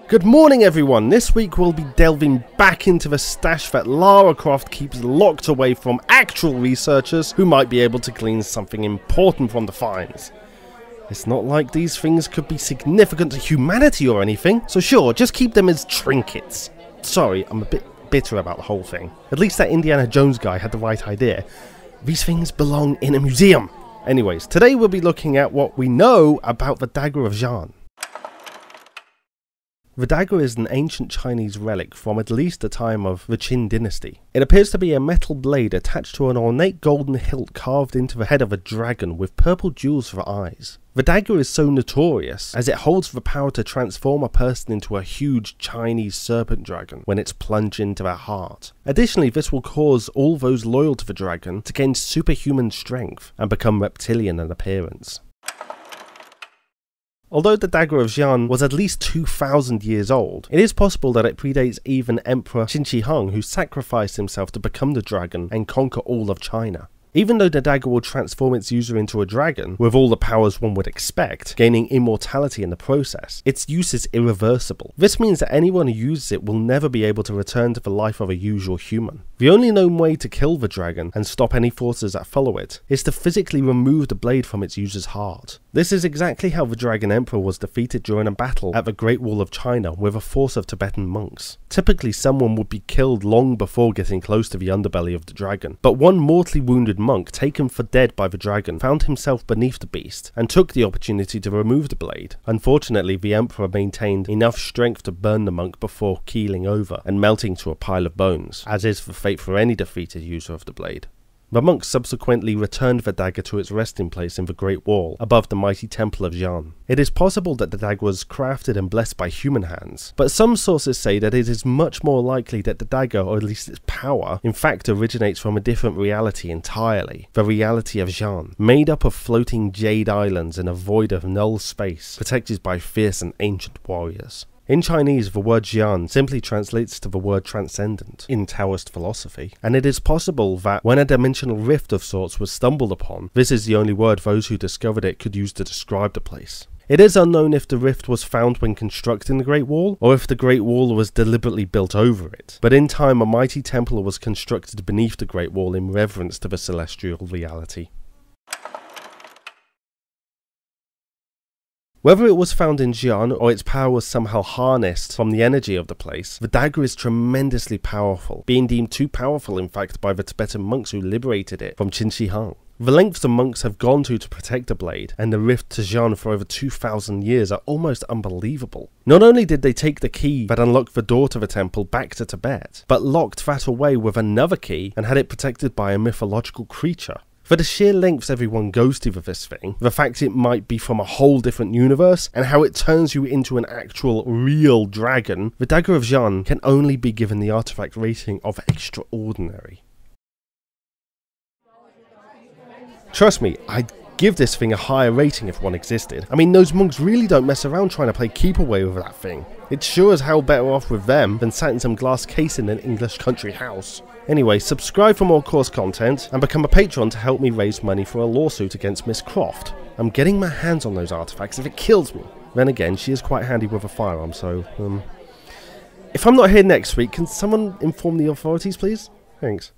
Good morning everyone, this week we'll be delving back into the stash that Lara Croft keeps locked away from actual researchers who might be able to glean something important from the finds. It's not like these things could be significant to humanity or anything, so sure, just keep them as trinkets. Sorry, I'm a bit bitter about the whole thing. At least that Indiana Jones guy had the right idea. These things belong in a museum. Anyways, today we'll be looking at what we know about the Dagger of XIAN. The dagger is an ancient Chinese relic from at least the time of the Qin dynasty. It appears to be a metal blade attached to an ornate golden hilt carved into the head of a dragon with purple jewels for eyes. The dagger is so notorious as it holds the power to transform a person into a huge Chinese serpent dragon when it's plunged into their heart. Additionally, this will cause all those loyal to the dragon to gain superhuman strength and become reptilian in appearance. Although the Dagger of XIAN was at least 2,000 years old, it is possible that it predates even Emperor Qin who sacrificed himself to become the dragon and conquer all of China. Even though the dagger will transform its user into a dragon, with all the powers one would expect, gaining immortality in the process, its use is irreversible. This means that anyone who uses it will never be able to return to the life of a usual human. The only known way to kill the dragon and stop any forces that follow it is to physically remove the blade from its user's heart. This is exactly how the Dragon Emperor was defeated during a battle at the Great Wall of China with a force of Tibetan monks. Typically someone would be killed long before getting close to the underbelly of the dragon, but one mortally wounded monk taken for dead by the dragon found himself beneath the beast and took the opportunity to remove the blade. Unfortunately, the Emperor maintained enough strength to burn the monk before keeling over and melting to a pile of bones, as is the fate for any defeated user of the blade. The monks subsequently returned the dagger to its resting place in the Great Wall, above the mighty Temple of XIAN. It is possible that the dagger was crafted and blessed by human hands, but some sources say that it is much more likely that the dagger, or at least its power, in fact originates from a different reality entirely, the reality of XIAN, made up of floating jade islands in a void of null space, protected by fierce and ancient warriors. In Chinese, the word XIAN simply translates to the word transcendent in Taoist philosophy, and it is possible that when a dimensional rift of sorts was stumbled upon, this is the only word those who discovered it could use to describe the place. It is unknown if the rift was found when constructing the Great Wall, or if the Great Wall was deliberately built over it, but in time a mighty temple was constructed beneath the Great Wall in reverence to the celestial reality. Whether it was found in XIAN or its power was somehow harnessed from the energy of the place, the dagger is tremendously powerful, being deemed too powerful in fact by the Tibetan monks who liberated it from Qin. The lengths the monks have gone to protect the blade and the rift to XIAN for over 2,000 years are almost unbelievable. Not only did they take the key that unlocked the door to the temple back to Tibet, but locked that away with another key and had it protected by a mythological creature. For the sheer lengths everyone goes to with this thing, the fact it might be from a whole different universe, and how it turns you into an actual, real dragon, the Dagger of XIAN can only be given the artifact rating of extraordinary. Trust me, I'd give this thing a higher rating if one existed. I mean, those monks really don't mess around trying to play keep away with that thing. It's sure as hell better off with them than sat in some glass case in an English country house. Anyway, subscribe for more course content and become a patron to help me raise money for a lawsuit against Miss Croft. I'm getting my hands on those artifacts if it kills me. Then again, she is quite handy with a firearm, so if I'm not here next week, can someone inform the authorities please? Thanks.